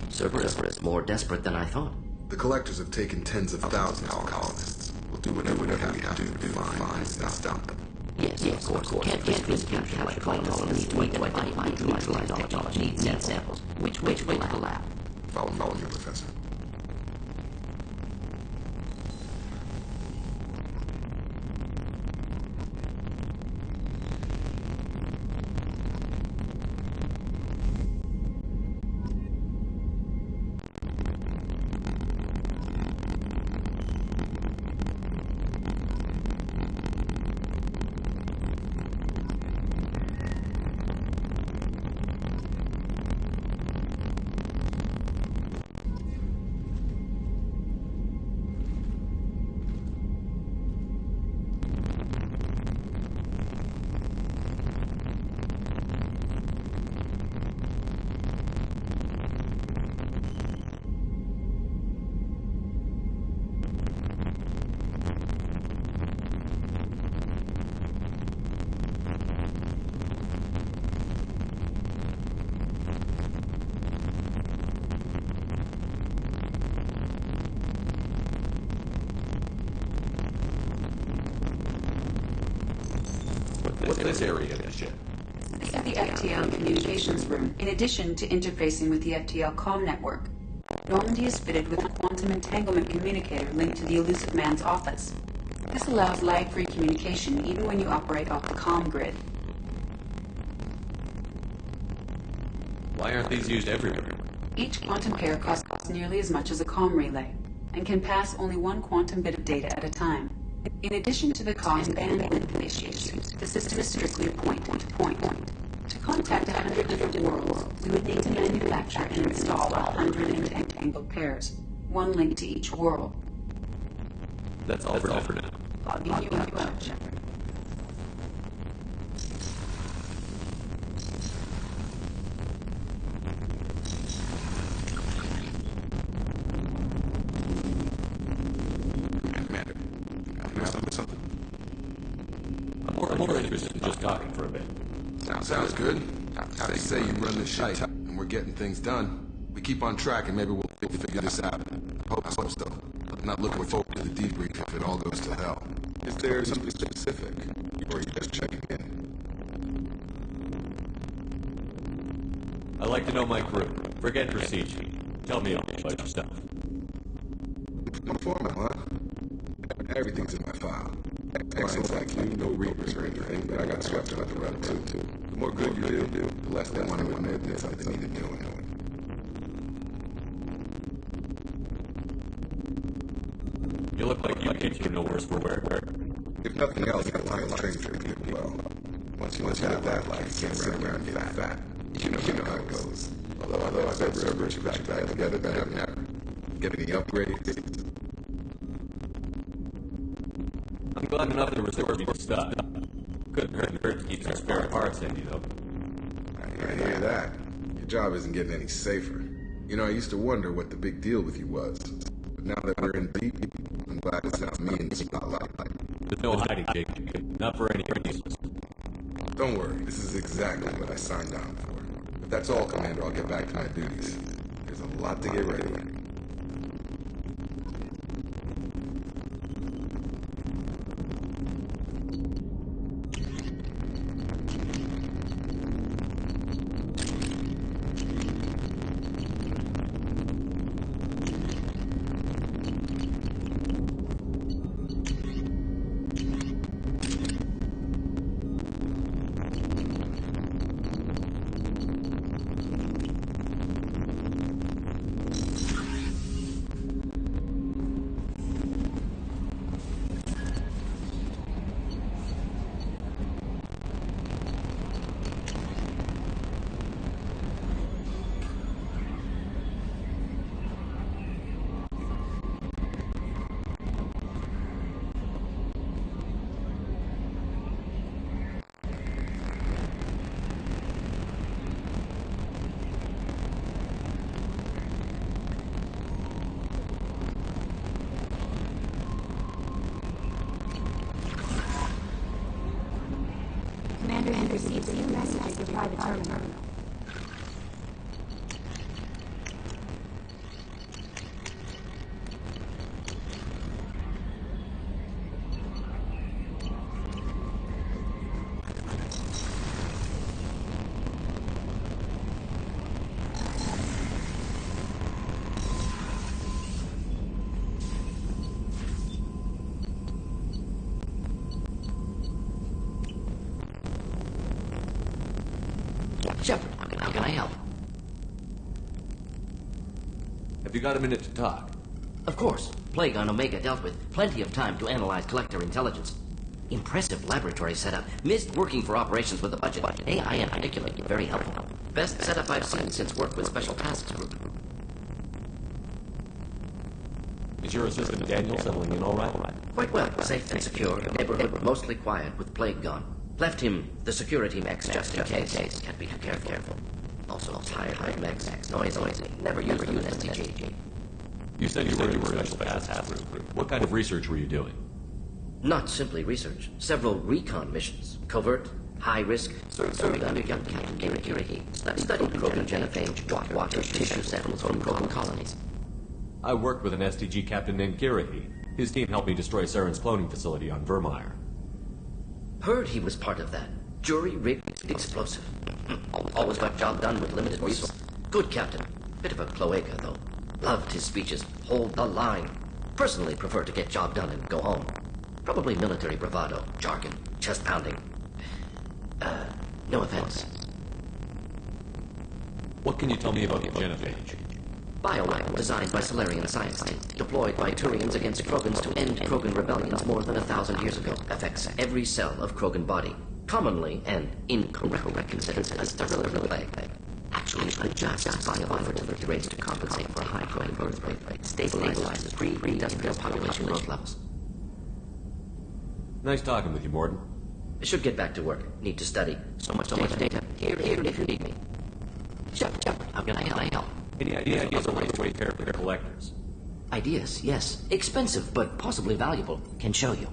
Cerberus is more desperate than I thought. The collectors have taken tens of thousands of colonists. We'll do whatever we have to do to find and stop them. Yes, of course. Can't capture like colonists to identify and neutralize technology. Need samples. Which way to the lab? Follow me, Professor. What's this area of the ship? This is the FTL communications room, in addition to interfacing with the FTL comm network. Normandy is fitted with a quantum entanglement communicator linked to the elusive man's office. This allows lag-free communication even when you operate off the comm grid. Why aren't these used everywhere? Each quantum pair costs nearly as much as a comm relay, and can pass only one quantum bit of data at a time. In addition to the cost and bandwidth issues, the system is strictly point-to-point. To contact 100 different worlds, we would need to manufacture and install 100 entangled pairs, one link to each world. That's all for now. Logging you up, Shepard. I'm more interested in just talking for a bit. Sounds good. They say you run the shite, and we're getting things done. We keep on track, and maybe we'll figure this out. Hope so. I'm not looking forward to the debrief if it all goes to hell. Is there something specific, or are you just checking in? I like to know my crew. Forget procedure. Tell me about your stuff. My format, huh? Everything's in my file. Excellent like you, no reapers or anything, but I got stuff about the run too. The more good you do, the less they want to admit that something needed doing. You look like you kids know worse for wear. If nothing else, I like to train for people well. Once you have that life, you can't sit around and get fat. You know how it goes. Although I've ever put you back together, never. Get any upgrades? I'm glad enough to restore me to stuff. Couldn't hurt to keep some spare parts in, you know. I hear that. Your job isn't getting any safer. You know, I used to wonder what the big deal with you was. But now that we're in deep, I'm glad it's not me and you not like. There's no hiding, Jake. Not for any reasons. Don't worry, this is exactly what I signed on for. If that's all, Commander, I'll get back to my duties. There's a lot to get ready. Commander has received a new message at your private terminal. Shepard, how can I help? Have you got a minute to talk? Of course. Plague on Omega dealt with. Plenty of time to analyze collector intelligence. Impressive laboratory setup. Missed working for operations with a budget. AI in particular, very helpful. Best setup I've seen since work with Special Tasks Group. Is your assistant Daniel settling in all right? Quite well. Safe and secure. Neighborhood mostly quiet with Plague gone. Left him the security mechs just in case. Can't be too careful. Also tired of mechs. Noisy. Never used an STG. You said you were a Special Tasks Group. What kind of research were you doing? Not simply research. Several recon missions. Covert, high risk, serving under young Captain Kirihiri. Studied Krogan genophage, water, tissue samples from Krogan colonies. I worked with an STG captain named Kirihiri. His team helped me destroy Saren's cloning facility on Vermeer. Heard he was part of that. Jury-rigged explosive. Always got job done with limited resources. Good captain. Bit of a cloaca, though. Loved his speeches. Hold the line. Personally prefer to get job done and go home. Probably military bravado, jargon, chest pounding. No offense. What can you tell me about the genophage? Bioweapon designed by Solarian science team, deployed by Turians against Krogans to end Krogan rebellions more than 1,000 years ago, affects every cell of Krogan body, commonly and incorrectly considered a sterility plague. Actually adjusts biofertility rates to compensate for high Krogan birth rate, stabilizes pre-industrial population growth levels. Nice talking with you, Morden. Should get back to work. Need to study. So much data. Here if you need me. Shepard, how can I help? Any ideas on ways to prepare for the collectors? Ideas, yes. Expensive, but possibly valuable. Can show you.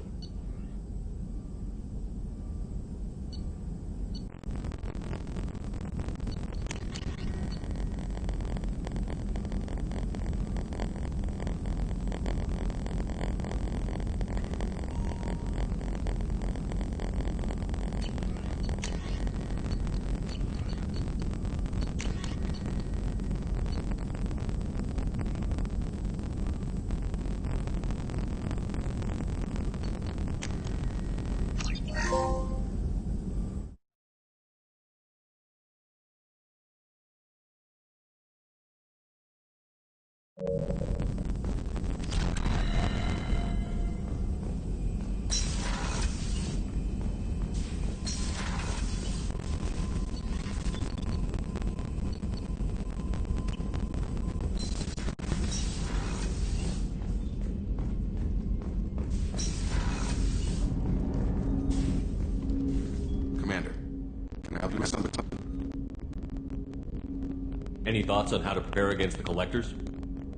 Any thoughts on how to prepare against the Collectors?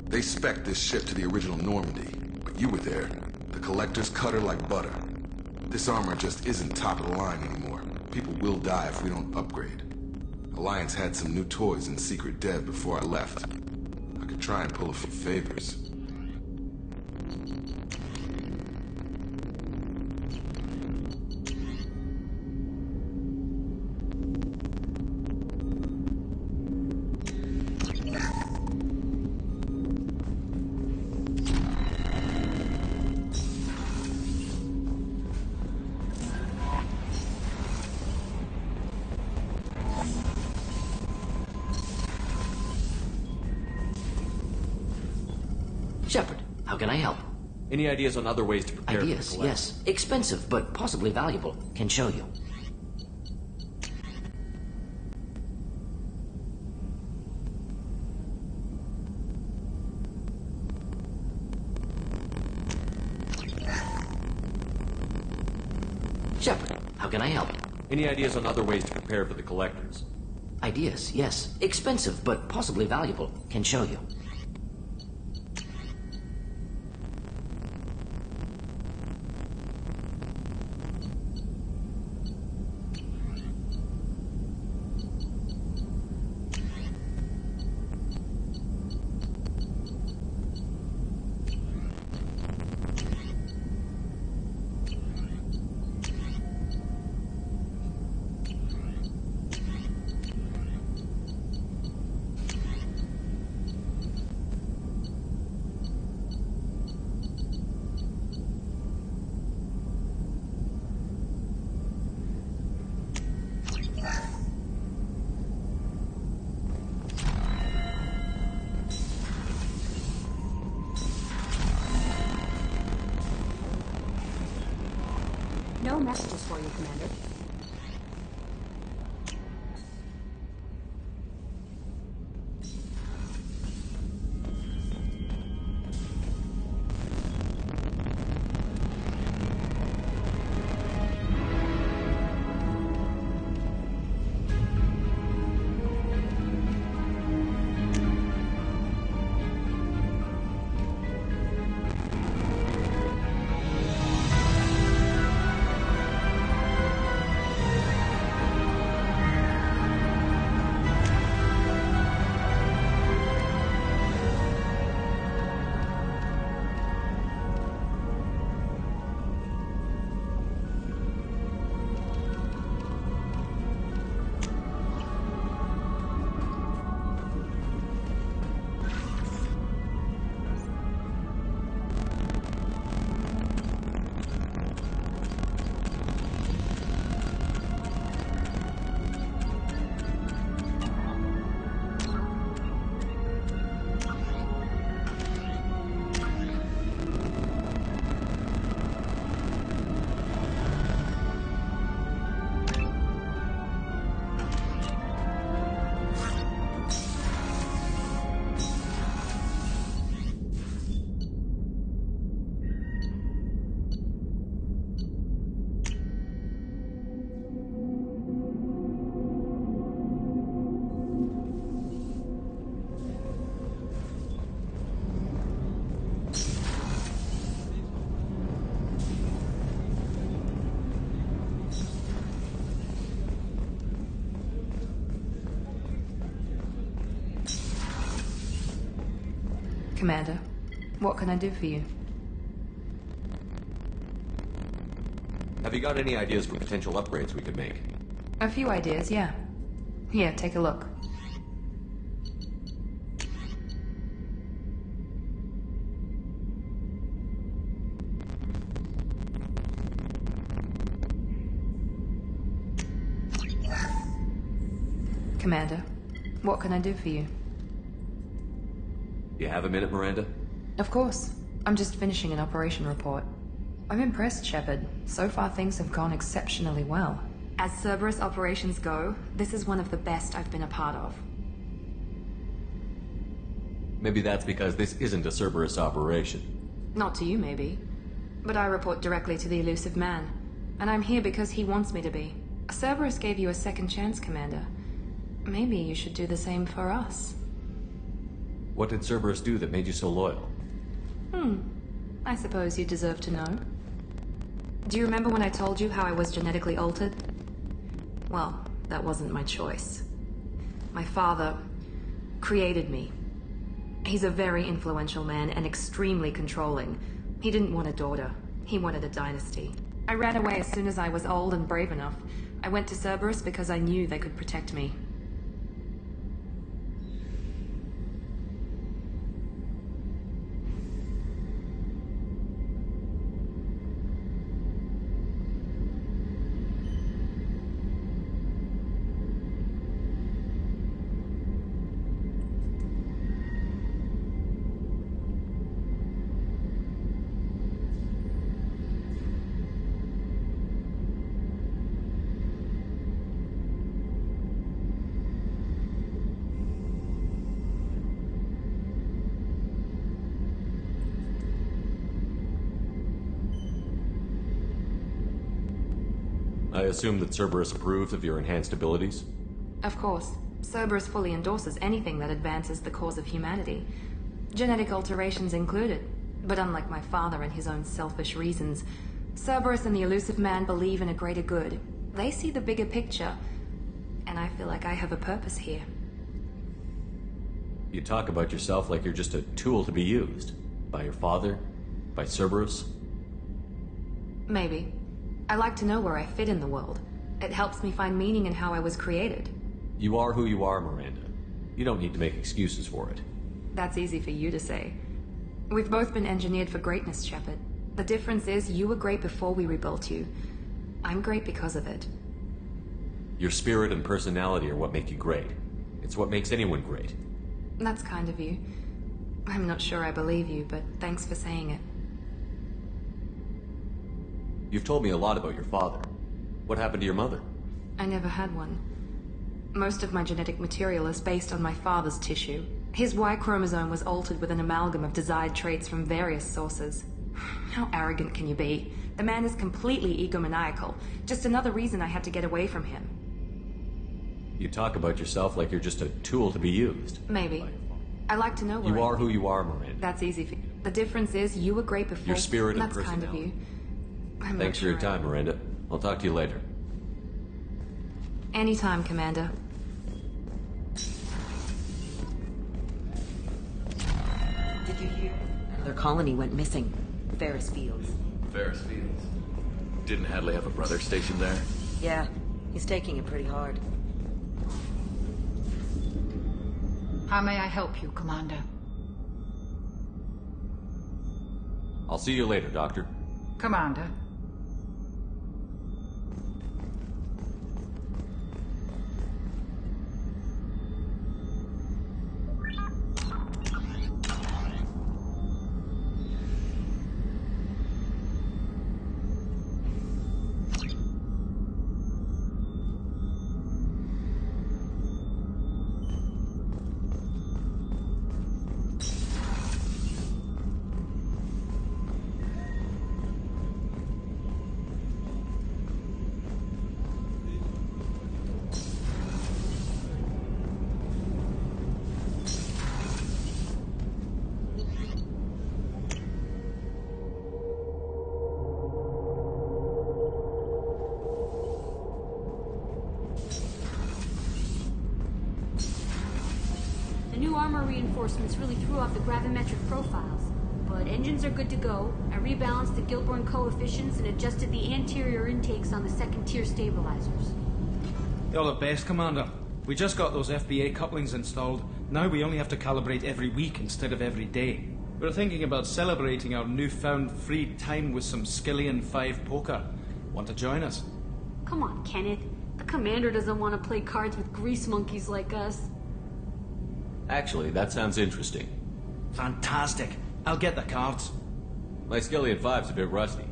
They spec'd this ship to the original Normandy, but you were there. The Collectors cut her like butter. This armor just isn't top of the line anymore. People will die if we don't upgrade. Alliance had some new toys in secret dev before I left. I could try and pull a few favors. Shepard, how can I help? Any ideas on other ways to prepare for the Ideas, Collectors? yes. Expensive, but possibly valuable. Can show you. Shepard, how can I help? Any ideas on other ways to prepare for the Collectors? Ideas, yes. Expensive, but possibly valuable. Can show you. No messages for you, Commander. Commander, what can I do for you? Have you got any ideas for potential upgrades we could make? A few ideas, yeah. Here, take a look. Commander, what can I do for you? You have a minute, Miranda? Of course. I'm just finishing an operation report. I'm impressed, Shepard. So far things have gone exceptionally well. As Cerberus operations go, this is one of the best I've been a part of. Maybe that's because this isn't a Cerberus operation. Not to you, maybe. But I report directly to the Elusive Man. And I'm here because he wants me to be. Cerberus gave you a second chance, Commander. Maybe you should do the same for us. What did Cerberus do that made you so loyal? I suppose you deserve to know. Do you remember when I told you how I was genetically altered? Well, that wasn't my choice. My father created me. He's a very influential man and extremely controlling. He didn't want a daughter. He wanted a dynasty. I ran away as soon as I was old and brave enough. I went to Cerberus because I knew they could protect me. I assume that Cerberus approved of your enhanced abilities? Of course. Cerberus fully endorses anything that advances the cause of humanity. Genetic alterations included. But unlike my father and his own selfish reasons, Cerberus and the Elusive Man believe in a greater good. They see the bigger picture, and I feel like I have a purpose here. You talk about yourself like you're just a tool to be used. By your father? By Cerberus? Maybe. I like to know where I fit in the world. It helps me find meaning in how I was created. You are who you are, Miranda. You don't need to make excuses for it. That's easy for you to say. We've both been engineered for greatness, Shepard. The difference is you were great before we rebuilt you. I'm great because of it. Your spirit and personality are what make you great. It's what makes anyone great. That's kind of you. I'm not sure I believe you, but thanks for saying it. You've told me a lot about your father. What happened to your mother? I never had one. Most of my genetic material is based on my father's tissue. His Y chromosome was altered with an amalgam of desired traits from various sources. How arrogant can you be? The man is completely egomaniacal. Just another reason I had to get away from him. You talk about yourself like you're just a tool to be used. Maybe. I like to know where You are who you are, Miranda. That's easy for you. The difference is you were great before. Your spirit and That's kind of you. I'm Thanks for your time, Miranda. I'll talk to you later. Anytime, Commander. Did you hear? Their colony went missing. Ferris Fields. Ferris Fields. Didn't Hadley have a brother stationed there? Yeah, he's taking it pretty hard. How may I help you, Commander? I'll see you later, Doctor. Commander. reinforcements really threw off the gravimetric profiles. But engines are good to go. I rebalanced the Gilborn coefficients and adjusted the anterior intakes on the second-tier stabilizers. You're the best, Commander. We just got those FBA couplings installed. Now we only have to calibrate every week instead of every day. We're thinking about celebrating our newfound free time with some Skillian 5 poker. Want to join us? Come on, Kenneth. The Commander doesn't want to play cards with grease monkeys like us. Actually, that sounds interesting. Fantastic. I'll get the cards. My Skillian 5's a bit rusty.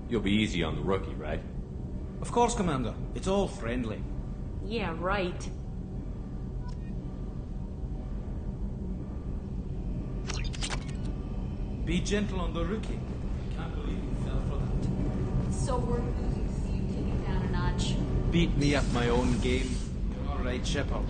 You'll be easy on the rookie, right? Of course, Commander. It's all friendly. Yeah, right. Be gentle on the rookie. Can't believe you fell for that. So we're losing to see you take it down a notch. Beat me at my own game. All right, Shepard.